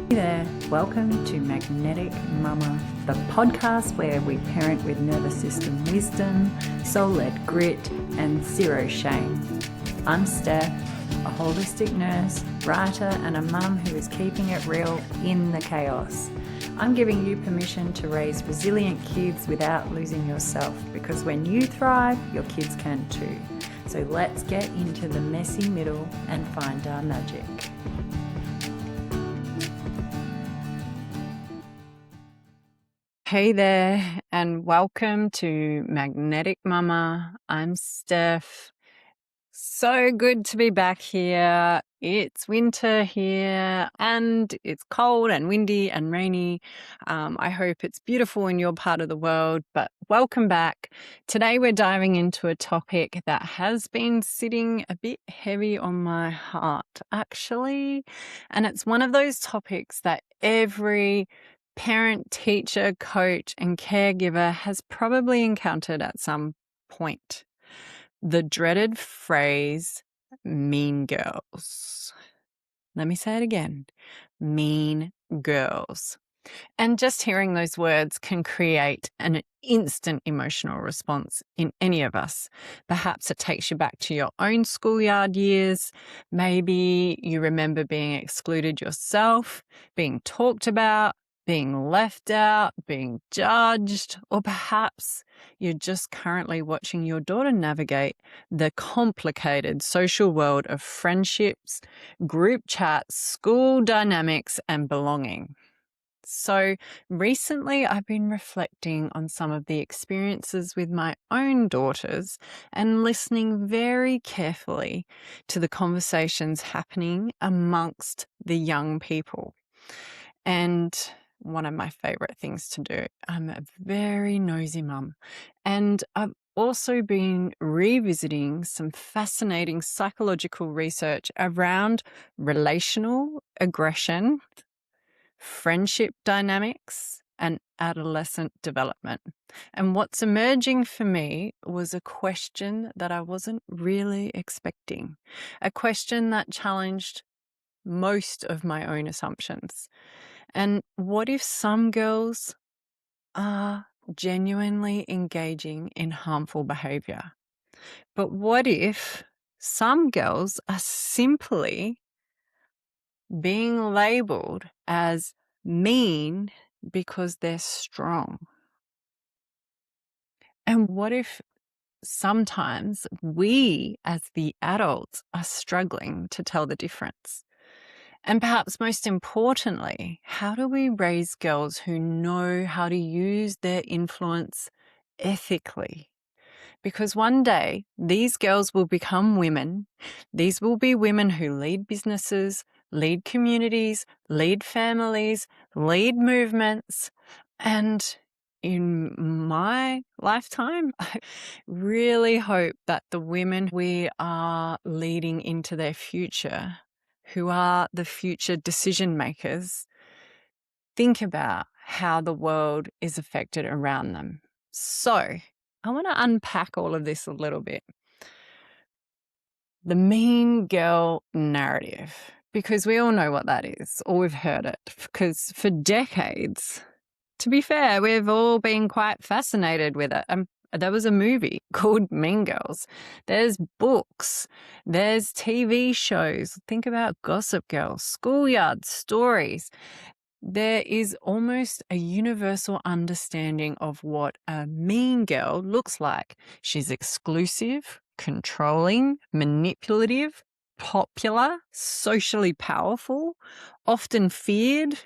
Hey there, welcome to MagnetiK Mumma, the podcast where we parent with nervous system wisdom, soul-led grit, and zero shame. I'm Steph, a holistic nurse, writer, and a mum who is keeping it real in the chaos. I'm giving you permission to raise resilient kids without losing yourself, because when you thrive, your kids can too. So let's get into the messy middle and find our magic. Hey there, and welcome to MagnetiK Mumma. I'm Steph. So good to be back here. It's winter here, and it's cold and windy and rainy. I hope it's beautiful in your part of the world, but welcome back. Today we're diving into a topic that has been sitting a bit heavy on my heart, actually. And it's one of those topics that every parent, teacher, coach, and caregiver has probably encountered at some point. The dreaded phrase, mean girls. Let me say it again, mean girls. And just hearing those words can create an instant emotional response in any of us. Perhaps it takes you back to your own schoolyard years. Maybe you remember being excluded yourself, being talked about, being left out, being judged, or perhaps you're just currently watching your daughter navigate the complicated social world of friendships, group chats, school dynamics, and belonging. So recently I've been reflecting on some of the experiences with my own daughters and listening very carefully to the conversations happening amongst the young people. And one of my favorite things to do, I'm a very nosy mum, and I've also been revisiting some fascinating psychological research around relational aggression, friendship dynamics, and adolescent development. And what's emerging for me was a question that I wasn't really expecting, a question that challenged most of my own assumptions. And what if some girls are genuinely engaging in harmful behavior? But what if some girls are simply being labeled as mean because they're strong? And what if sometimes we as the adults are struggling to tell the difference? And perhaps most importantly, how do we raise girls who know how to use their influence ethically? Because one day these girls will become women. These will be women who lead businesses, lead communities, lead families, lead movements. And in my lifetime, I really hope that the women we are leading into their future, who are the future decision makers, think about how the world is affected around them. So I want to unpack all of this a little bit. The mean girl narrative, because we all know what that is, or we've heard it, because for decades, to be fair, we've all been quite fascinated with it. There was a movie called Mean Girls. There's books. There's TV shows. Think about Gossip Girl, Schoolyard, stories. There is almost a universal understanding of what a mean girl looks like. She's exclusive, controlling, manipulative, popular, socially powerful, often feared.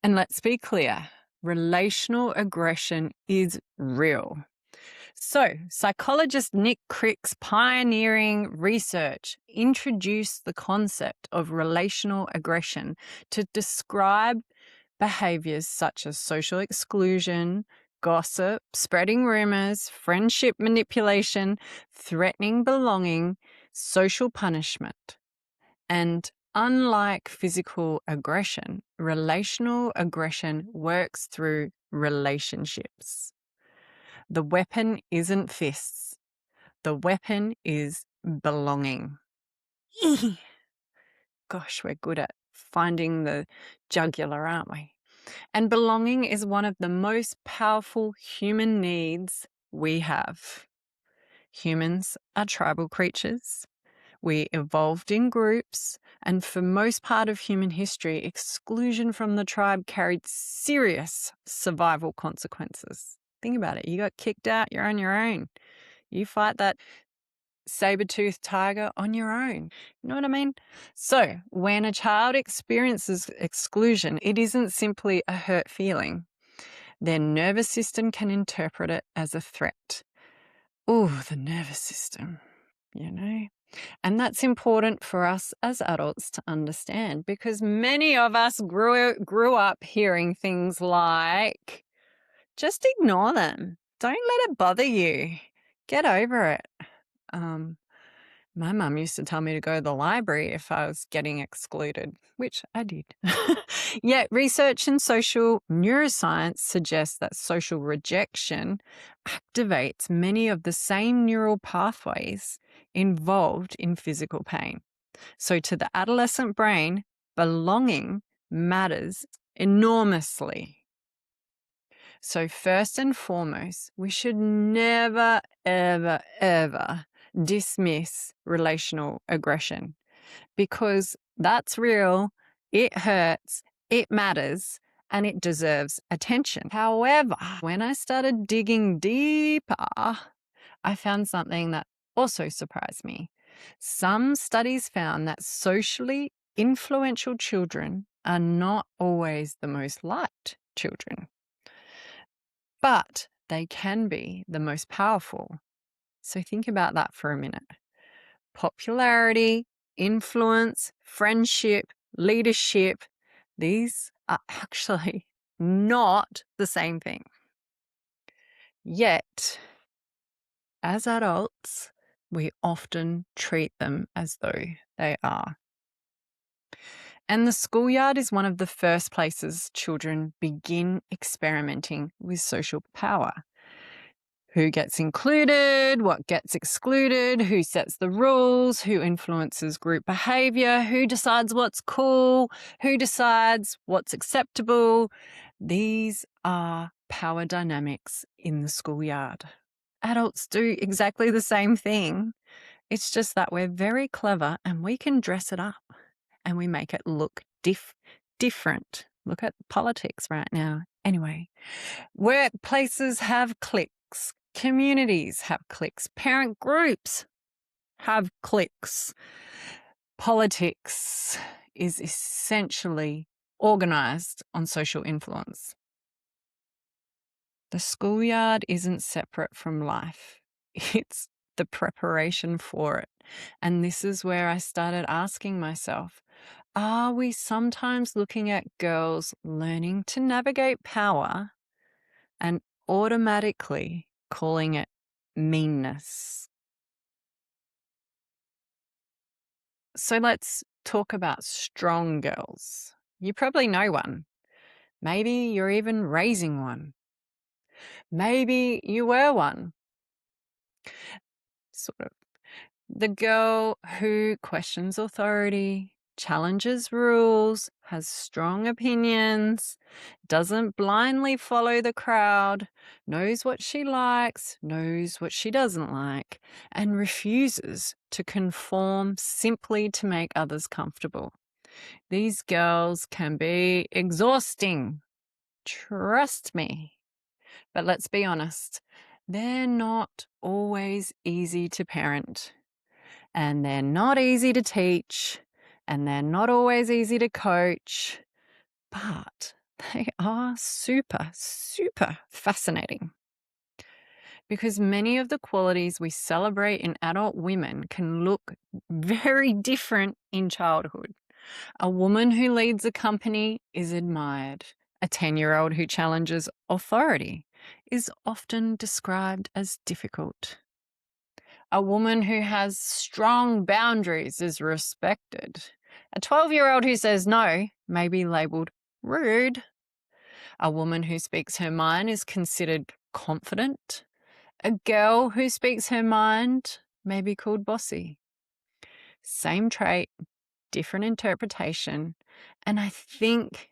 And let's be clear, relational aggression is real. So, psychologist Nick Crick's pioneering research introduced the concept of relational aggression to describe behaviors such as social exclusion, gossip, spreading rumors, friendship manipulation, threatening belonging, social punishment. And unlike physical aggression, relational aggression works through relationships. The weapon isn't fists. The weapon is belonging. Gosh, we're good at finding the jugular, aren't we? And belonging is one of the most powerful human needs we have. Humans are tribal creatures. We evolved in groups, and for most part of human history, exclusion from the tribe carried serious survival consequences. Think about it. You got kicked out, you're on your own. You fight that saber-toothed tiger on your own. You know what I mean? So when a child experiences exclusion, it isn't simply a hurt feeling. Their nervous system can interpret it as a threat. Oh, the nervous system, you know? And that's important for us as adults to understand, because many of us grew up hearing things like, just ignore them. Don't let it bother you. Get over it. My mum used to tell me to go to the library if I was getting excluded, which I did. Yet research in social neuroscience suggests that social rejection activates many of the same neural pathways involved in physical pain. So to the adolescent brain, belonging matters enormously. So first and foremost, we should never, ever, ever dismiss relational aggression, because that's real, it hurts, it matters, and it deserves attention. However, when I started digging deeper, I found something that also surprised me. Some studies found that socially influential children are not always the most liked children, but they can be the most powerful. So think about that for a minute. Popularity, influence, friendship, leadership, these are actually not the same thing. Yet, as adults, we often treat them as though they are. And the schoolyard is one of the first places children begin experimenting with social power. Who gets included, what gets excluded, who sets the rules, who influences group behaviour, who decides what's cool, who decides what's acceptable. These are power dynamics in the schoolyard. Adults do exactly the same thing. It's just that we're very clever and we can dress it up and we make it look different. Look at politics right now. Anyway, workplaces have cliques. Communities have cliques. Parent groups have cliques. Politics is essentially organised on social influence. The schoolyard isn't separate from life. It's the preparation for it. And this is where I started asking myself, are we sometimes looking at girls learning to navigate power and automatically calling it meanness? So let's talk about strong girls. You probably know one. Maybe you're even raising one. Maybe you were one. Sort of. The girl who questions authority, challenges rules, has strong opinions, doesn't blindly follow the crowd, knows what she likes, knows what she doesn't like, and refuses to conform simply to make others comfortable. These girls can be exhausting. Trust me. But let's be honest, they're not always easy to parent. And they're not easy to teach, and they're not always easy to coach, but they are super, super fascinating. Because many of the qualities we celebrate in adult women can look very different in childhood. A woman who leads a company is admired. A 10-year-old who challenges authority is often described as difficult. A woman who has strong boundaries is respected. A 12-year-old who says no may be labelled rude. A woman who speaks her mind is considered confident. A girl who speaks her mind may be called bossy. Same trait, different interpretation. And I think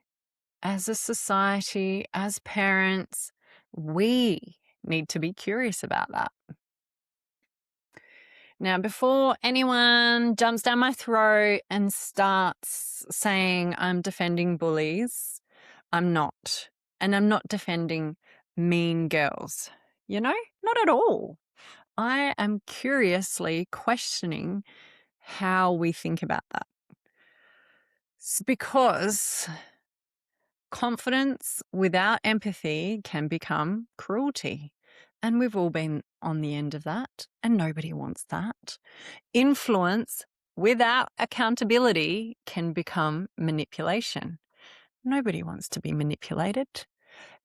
as a society, as parents, we need to be curious about that. Now, before anyone jumps down my throat and starts saying I'm defending bullies, I'm not. And I'm not defending mean girls, not at all. I am curiously questioning how we think about that. Because confidence without empathy can become cruelty. And we've all been on the end of that, and nobody wants that. Influence without accountability can become manipulation. Nobody wants to be manipulated.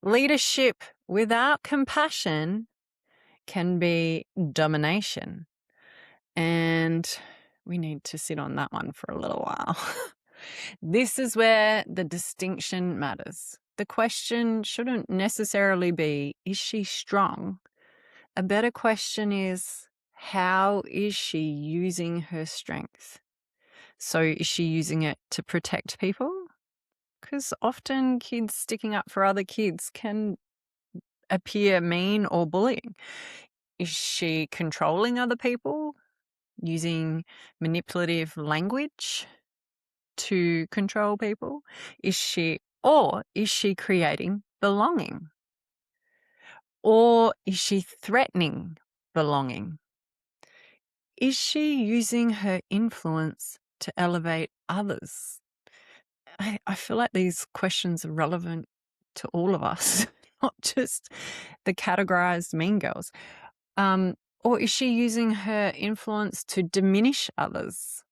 Leadership without compassion can be domination. And we need to sit on that one for a little while. This is where the distinction matters. The question shouldn't necessarily be, is she strong? A better question is, how is she using her strength? So is she using it to protect people? Because often kids sticking up for other kids can appear mean or bullying. Is she controlling other people, using manipulative language to control people? Is she creating belonging? Or is she threatening belonging? Is she using her influence to elevate others? I feel like these questions are relevant to all of us, not just the categorized mean girls. Or is she using her influence to diminish others?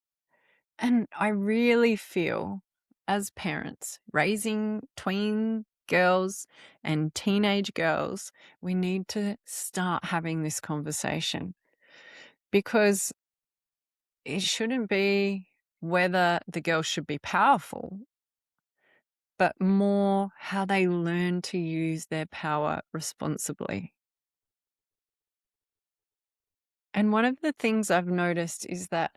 And I really feel, as parents raising tween girls and teenage girls, we need to start having this conversation, because it shouldn't be whether the girl should be powerful, but more how they learn to use their power responsibly. And one of the things I've noticed is that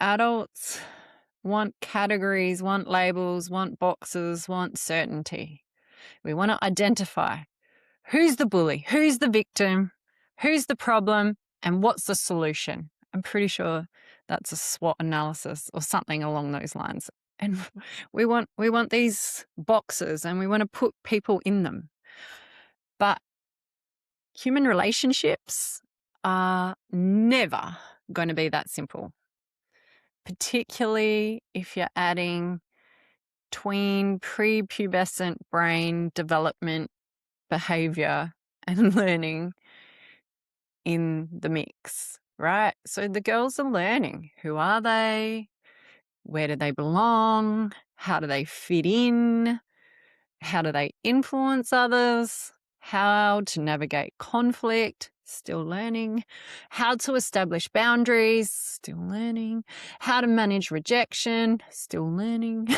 adults want categories, want labels, want boxes, want certainty. We want to identify who's the bully, who's the victim, who's the problem, and what's the solution. I'm pretty sure that's a SWOT analysis or something along those lines. And we want these boxes and we want to put people in them. But human relationships are never going to be that simple, particularly if you're adding tween prepubescent brain development, behaviour and learning in the mix, right? So the girls are learning. Who are they? Where do they belong? How do they fit in? How do they influence others? How to navigate conflict? Still learning. How to establish boundaries? Still learning. How to manage rejection? Still learning.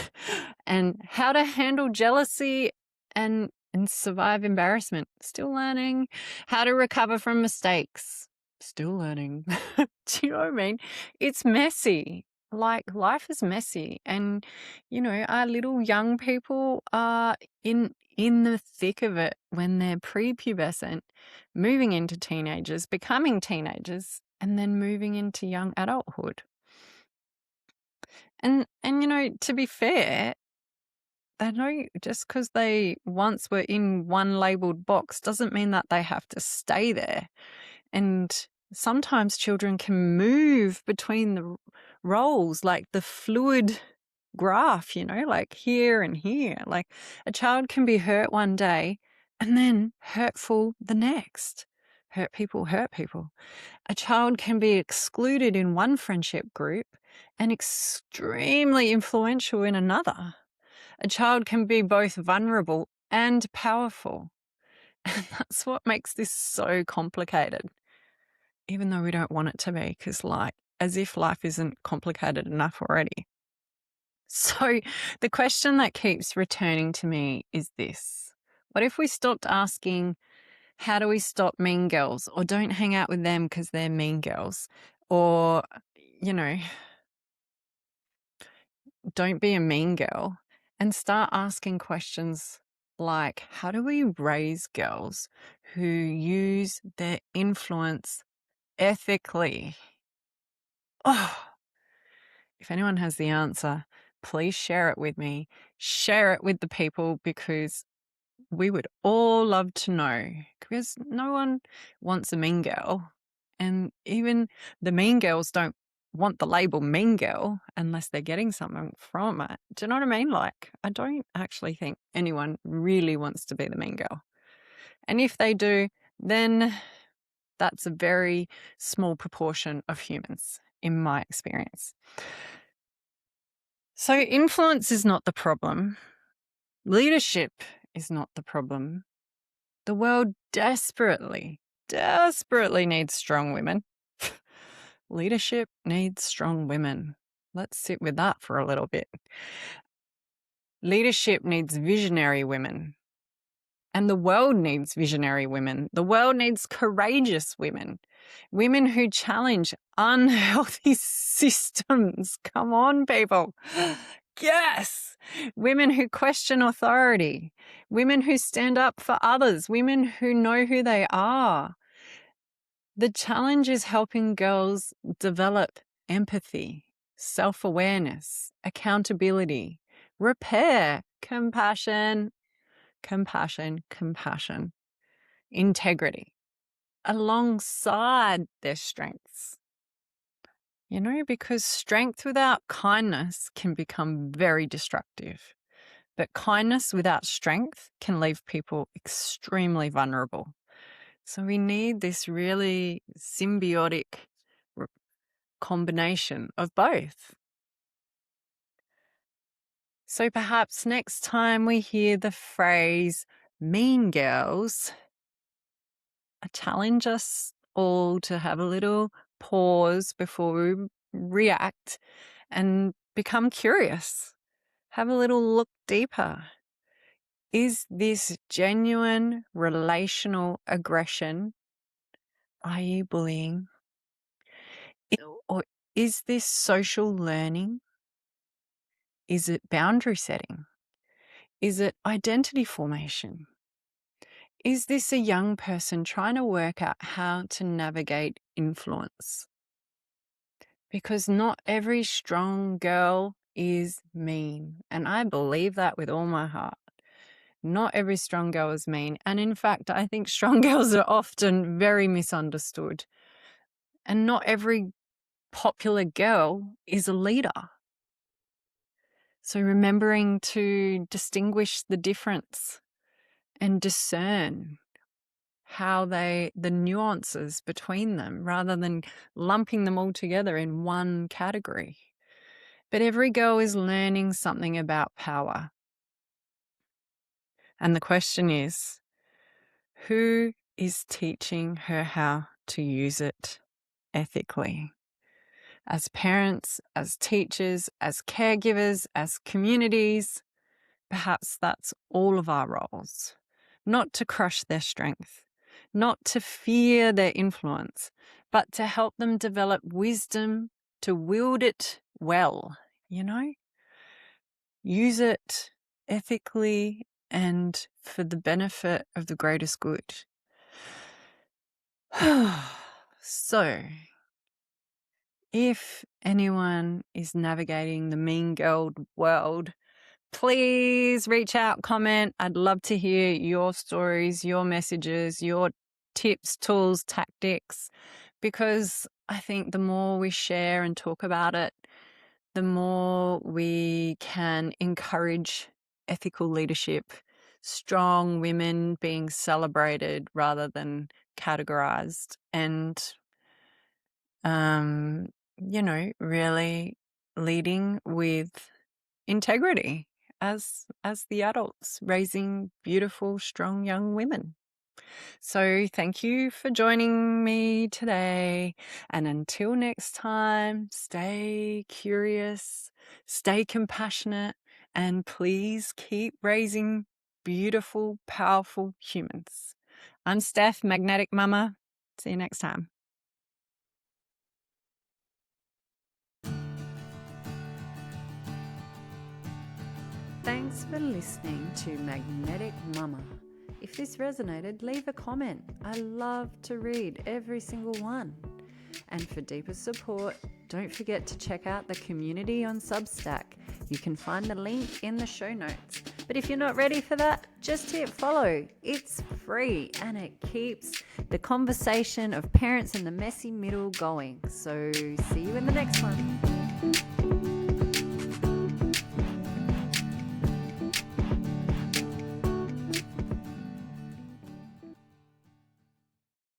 And how to handle jealousy and survive embarrassment? Still learning. How to recover from mistakes? Still learning. Do you know what I mean? It's messy. Like, life is messy, and our little young people are in the thick of it when they're prepubescent, moving into teenagers, becoming teenagers, and then moving into young adulthood. And to be fair, they know just because they once were in one labeled box doesn't mean that they have to stay there. And sometimes children can move between the roles, like the fluid graph, like here and here. Like, a child can be hurt one day and then hurtful the next. Hurt people. A child can be excluded in one friendship group and extremely influential in another. A child can be both vulnerable and powerful. And that's what makes this so complicated, even though we don't want it to be, because as if life isn't complicated enough already. So the question that keeps returning to me is this: what if we stopped asking, how do we stop mean girls? Or don't hang out with them because they're mean girls? Or, don't be a mean girl and start asking questions like, how do we raise girls who use their influence ethically? Oh, if anyone has the answer, please share it with me. Share it with the people, because we would all love to know, because no one wants a mean girl. And even the mean girls don't want the label mean girl unless they're getting something from it. Do you know what I mean? Like, I don't actually think anyone really wants to be the mean girl. And if they do, then that's a very small proportion of humans, in my experience. So influence is not the problem. Leadership is not the problem. The world desperately needs strong women. Leadership needs strong women. Let's sit with that for a little bit. Leadership needs visionary women. And the world needs visionary women. The world needs courageous women. Women who challenge unhealthy systems. Come on, people. Yes. Women who question authority. Women who stand up for others. Women who know who they are. The challenge is helping girls develop empathy, self-awareness, accountability, repair, compassion, integrity, alongside their strengths. You know, because strength without kindness can become very destructive. But kindness without strength can leave people extremely vulnerable. So we need this really symbiotic combination of both. So perhaps next time we hear the phrase mean girls, I challenge us all to have a little pause before we react and become curious. Have a little look deeper. Is this genuine relational aggression, i.e. bullying? Or is this social learning? Is it boundary setting? Is it identity formation? Is this a young person trying to work out how to navigate influence? Because not every strong girl is mean. And I believe that with all my heart. Not every strong girl is mean. And in fact, I think strong girls are often very misunderstood. And not every popular girl is a leader. So remembering to distinguish the difference and discern how the nuances between them, rather than lumping them all together in one category. But every girl is learning something about power. And the question is, who is teaching her how to use it ethically? As parents, as teachers, as caregivers, as communities, perhaps that's all of our roles. Not to crush their strength, not to fear their influence, but to help them develop wisdom to wield it well, you know? Use it ethically and for the benefit of the greatest good. So, if anyone is navigating the mean girl world, please reach out, comment. I'd love to hear your stories, your messages, your tips, tools, tactics, because I think the more we share and talk about it, the more we can encourage ethical leadership, strong women being celebrated rather than categorized, and, really leading with integrity as the adults, raising beautiful, strong young women. So thank you for joining me today. And until next time, stay curious, stay compassionate, and please keep raising beautiful, powerful humans. I'm Steph, MagnetiK Mumma. See you next time. Thanks for listening to MagnetiK Mumma. If this resonated, leave a comment. I love to read every single one. And for deeper support, don't forget to check out the community on Substack. You can find the link in the show notes. But if you're not ready for that, just hit follow. It's free and it keeps the conversation of parents in the messy middle going. So see you in the next one.